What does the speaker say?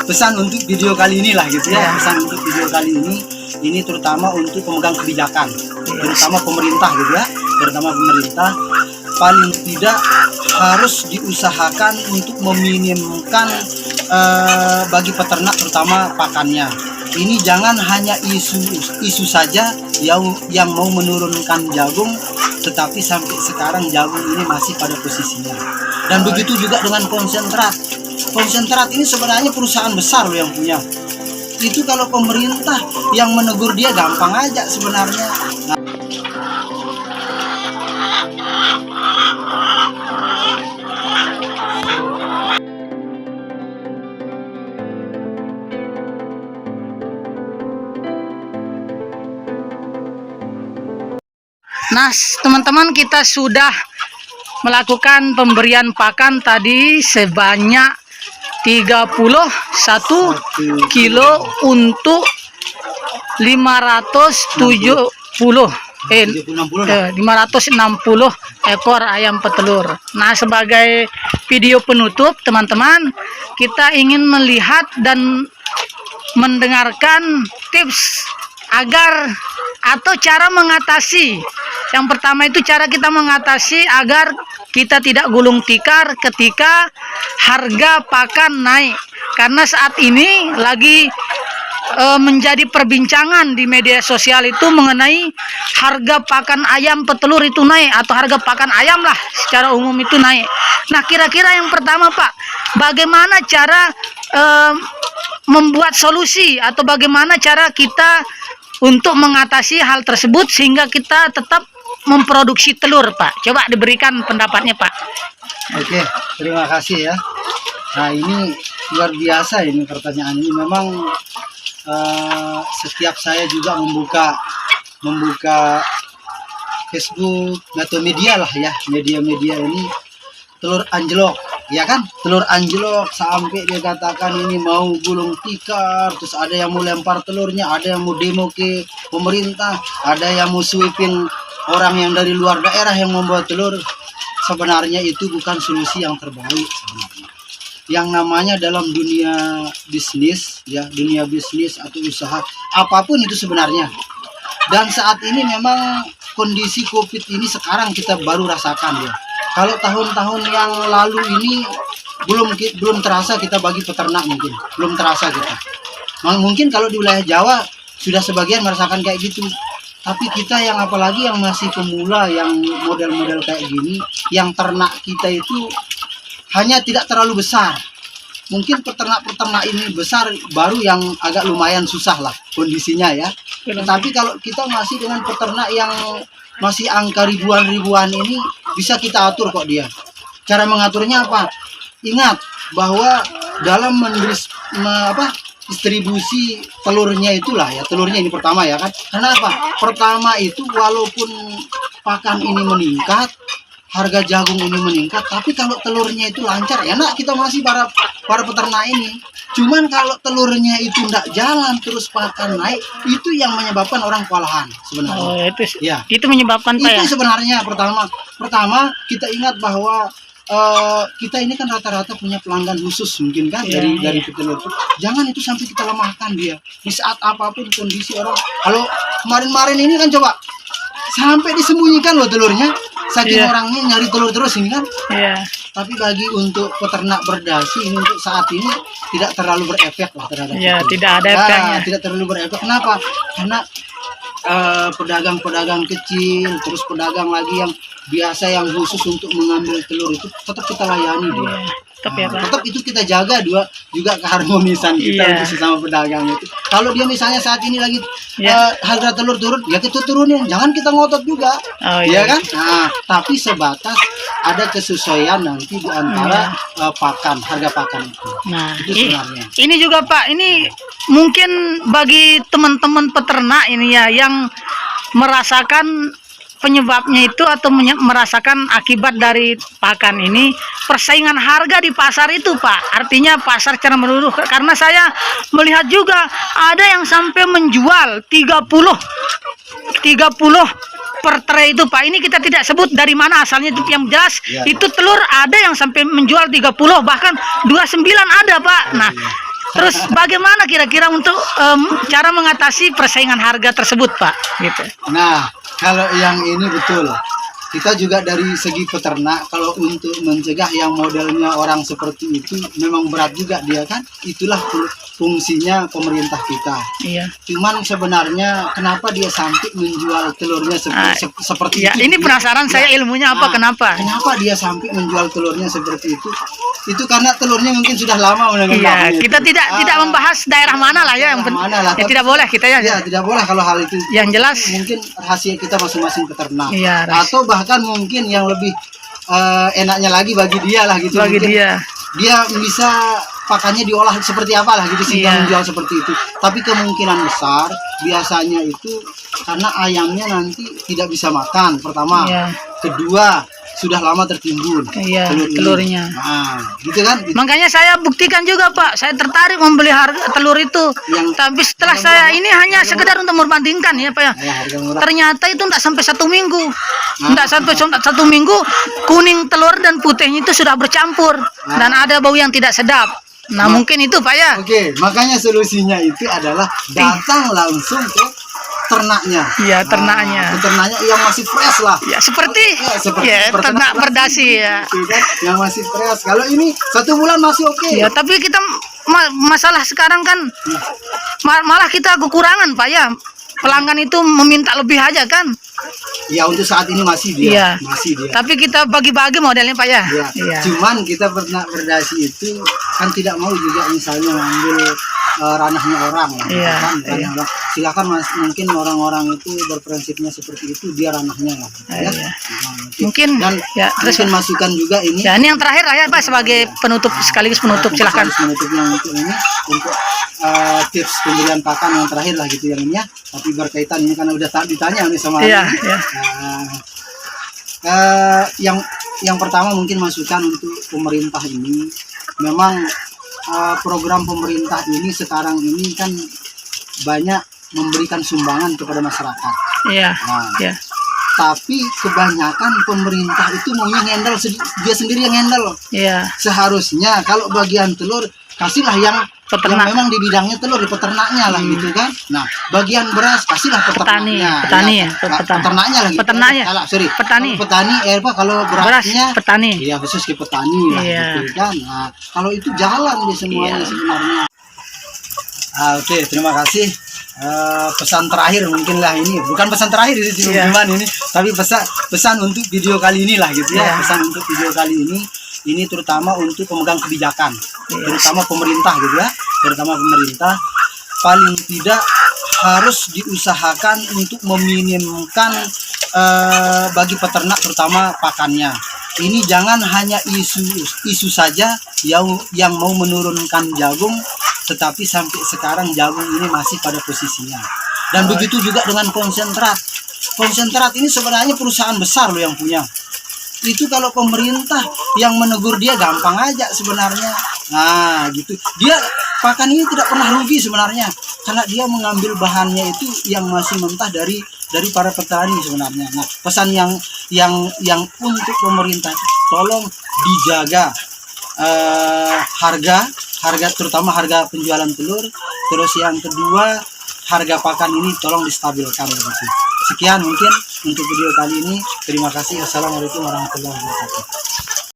pesan untuk video kali ini lah gitu ya. Pesan untuk video kali ini terutama untuk pemegang kebijakan, terutama pemerintah gitu ya, terutama pemerintah paling tidak harus diusahakan untuk meminimumkan bagi peternak terutama pakannya. Ini jangan hanya isu saja yang mau menurunkan jagung, tetapi sampai sekarang jagung ini masih pada posisinya. Dan begitu juga dengan konsentrat. Konsentrat ini sebenarnya perusahaan besar loh yang punya. Itu kalau pemerintah yang menegur dia gampang aja sebenarnya. Nah, teman-teman, kita sudah melakukan pemberian pakan tadi sebanyak 31 kilo untuk 560 ekor ayam petelur. Nah, sebagai video penutup, teman-teman, kita ingin melihat dan mendengarkan tips agar atau cara mengatasi. Yang pertama itu cara kita mengatasi agar kita tidak gulung tikar ketika harga pakan naik. Karena saat ini lagi menjadi perbincangan di media sosial itu mengenai harga pakan ayam petelur itu naik, atau harga pakan ayam lah secara umum itu naik. Nah, kira-kira yang pertama, Pak, bagaimana cara membuat solusi atau bagaimana cara kita untuk mengatasi hal tersebut sehingga kita tetap memproduksi telur, Pak? Coba diberikan pendapatnya, Pak. Oke, terima kasih ya. Nah, ini luar biasa ini pertanyaan ini. Memang setiap saya juga membuka Facebook atau media lah ya, media-media ini telur anjlok, ya kan? Telur anjlok sampai dia katakan ini mau gulung tikar, terus ada yang mau lempar telurnya, ada yang mau demo ke pemerintah, ada yang mau sweeping orang yang dari luar daerah yang membawa telur. Sebenarnya itu bukan solusi yang terbaik sebenarnya. Yang namanya dalam dunia bisnis ya, dunia bisnis atau usaha apapun itu sebenarnya. Dan saat ini memang kondisi Covid ini sekarang kita baru rasakan ya. Kalau tahun-tahun yang lalu ini belum terasa kita bagi peternak, mungkin belum terasa kita. Mungkin kalau di wilayah Jawa sudah sebagian merasakan kayak gitu. Tapi kita yang apalagi yang masih pemula, yang model-model kayak gini, yang ternak kita itu hanya tidak terlalu besar. Mungkin peternak-peternak ini besar baru yang agak lumayan susah lah kondisinya ya. Tetapi kalau kita masih dengan peternak yang masih angka ribuan ini bisa kita atur kok dia. Cara mengaturnya apa? Ingat bahwa dalam distribusi telurnya itulah ya, telurnya ini pertama ya kan. Kenapa? Pertama itu walaupun pakan ini meningkat, harga jagung ini meningkat, tapi kalau telurnya itu lancar, enak kita masih para peternak ini. Cuman kalau telurnya itu tidak jalan terus pakan naik, itu yang menyebabkan orang kewalahan sebenarnya. Oh, itu ya. Itu menyebabkan Pak itu ya? Sebenarnya pertama kita ingat bahwa kita ini kan rata-rata punya pelanggan khusus mungkin kan dari petelur itu. Jangan itu sampai kita lemahkan dia. Di saat apapun kondisi orang, kalau kemarin-kemarin ini kan coba sampai disembunyikan loh telurnya, saking orangnya nyari telur terus ini kan. Tapi bagi untuk peternak berdasi ini untuk saat ini tidak terlalu berefek lah terhadap itu. Tidak ada efeknya. Tidak terlalu berefek. Kenapa? Karena pedagang-pedagang kecil, terus pedagang lagi yang biasa yang khusus untuk mengambil telur itu tetap kita layani dia. Tetap itu kita jaga juga keharmonisan kita untuk sesama pedagang itu. Kalau dia misalnya saat ini lagi harga telur turun, ya kita turunin, jangan kita ngotot juga, ya kan? Nah, tapi sebatas ada kesesuaian nanti di antara harga pakan itu. Nah, itu sebenarnya. Ini juga Pak, ini mungkin bagi teman-teman peternak ini ya yang merasakan penyebabnya itu atau merasakan akibat dari pakan ini, persaingan harga di pasar itu Pak. Artinya pasar secara menyeluruh, karena saya melihat juga ada yang sampai menjual 30 per tray itu Pak. Ini kita tidak sebut dari mana asalnya, itu yang jelas itu telur ada yang sampai menjual 30, bahkan 29 ada Pak. Nah, Terus bagaimana kira-kira untuk cara mengatasi persaingan harga tersebut, Pak? Gitu. Nah, kalau yang ini betul. Kita juga dari segi peternak, kalau untuk mencegah yang modelnya orang seperti itu, memang berat juga dia kan. Itulah fungsinya pemerintah kita. Iya. Cuman sebenarnya kenapa dia sampai menjual telurnya seperti Ya, itu? ini penasaran saya ilmunya apa, kenapa? Kenapa dia sampai menjual telurnya seperti itu? Itu karena telurnya mungkin sudah lama mendengar Iya, namanya kita itu. tidak membahas daerah mana lah ya, yang Daerah mana lah, ya, tapi- tidak boleh kita ya. Ya, tidak boleh kalau hal itu. Yang jelas, Mungkin rahasia kita masing-masing peternak. Iya, Atau bahkan mungkin yang lebih enaknya lagi bagi dia lah gitu. bagi Mungkin dia. bisa pakannya diolah seperti apa lah gitu sehingga Iya. menjual seperti itu. Tapi kemungkinan besar biasanya itu karena ayamnya nanti tidak bisa makan pertama. Iya. Kedua, sudah lama tertimbun Iya, telur ini. telurnya. Nah, gitu kan? Makanya saya buktikan juga, Pak. Saya tertarik membeli harga telur itu. Tapi setelah saya ini hanya sekedar untuk membandingkan ya, Pak ya. Ya, harga murah. Ternyata itu tidak sampai 1 minggu. Tidak sampai 1 minggu, kuning telur dan putihnya itu sudah bercampur. Dan ada bau yang tidak sedap. Nah, mungkin itu, Pak ya. Oke, makanya solusinya itu adalah datang langsung ke ternaknya. Iya, ternaknya. Ke ternaknya yang masih fresh lah. Ya, seperti ya, peternak ternak berdasi ya. Gitu kan, yang masih fresh. Kalau ini 1 bulan masih oke. Ya, tapi kita masalah sekarang kan malah kita kekurangan, Pak ya. Pelanggan itu meminta lebih aja kan. Ya untuk saat ini masih dia, Iya. masih dia. Tapi kita bagi-bagi modelnya, Pak ya. Ya. Iya. Cuman kita peternak berdasi itu kan tidak mau juga misalnya ngambil ranahnya orang ya, Iya, kan? iya. Ranah orang. Silakan mungkin orang-orang itu berprinsipnya seperti itu, dia ranahnya lah, gitu ya. Iya. Nah, Mungkin dan ya, terus mungkin masukan juga ini. ya, ini yang terakhir lah ya, Pak, sebagai penutup sekaligus penutup, silahkan. Harus menutupnya untuk ini untuk tips pembelian pakan yang terakhir lah gitu yang ini ya. Tapi berkaitan ini karena udah ditanya nih sama Iya, Ali. iya. Yang pertama mungkin masukan untuk pemerintah ini, memang program pemerintah ini sekarang ini kan banyak memberikan sumbangan kepada masyarakat. Iya. Nah, Ya. tapi kebanyakan pemerintah itu maunya handle dia sendiri yang handle. Iya. Seharusnya kalau bagian telur kasihlah yang Peternak. memang di bidangnya telur, di peternaknya lah gitu kan. Nah, bagian beras kasihlah peternaknya. Petani ya, Peternaknya lah gitu. Peternaknya. Salah, sorry. Petani. Kalau petani kalau Beras berasnya petani. iya khusus ke petani lah Iya. gitu kan. Nah, kalau itu jalan dia semuanya Iya. sebenarnya. Oke, terima kasih. Pesan terakhir mungkin lah ini, bukan pesan terakhir di Iya. ini, tapi pesan untuk video kali ini lah gitu ya. Iya. Pesan untuk video kali ini terutama untuk pemegang kebijakan, Iya. terutama pemerintah gitu ya, terutama pemerintah paling tidak harus diusahakan untuk meminimumkan bagi peternak terutama pakannya. Ini jangan hanya isu saja yang mau menurunkan jagung, tetapi sampai sekarang jagung ini masih pada posisinya. Dan begitu juga dengan konsentrat. Konsentrat ini sebenarnya perusahaan besar loh yang punya. Itu kalau pemerintah yang menegur dia gampang aja sebenarnya. Nah gitu. Dia pakan ini tidak pernah rugi sebenarnya, karena dia mengambil bahannya itu yang masih mentah dari para petani sebenarnya. Nah pesan yang untuk pemerintah, tolong dijaga harga terutama harga penjualan telur. Terus yang kedua, harga pakan ini tolong distabilkan begitu. Sekian mungkin untuk video kali ini. Terima kasih. Assalamualaikum warahmatullahi wabarakatuh.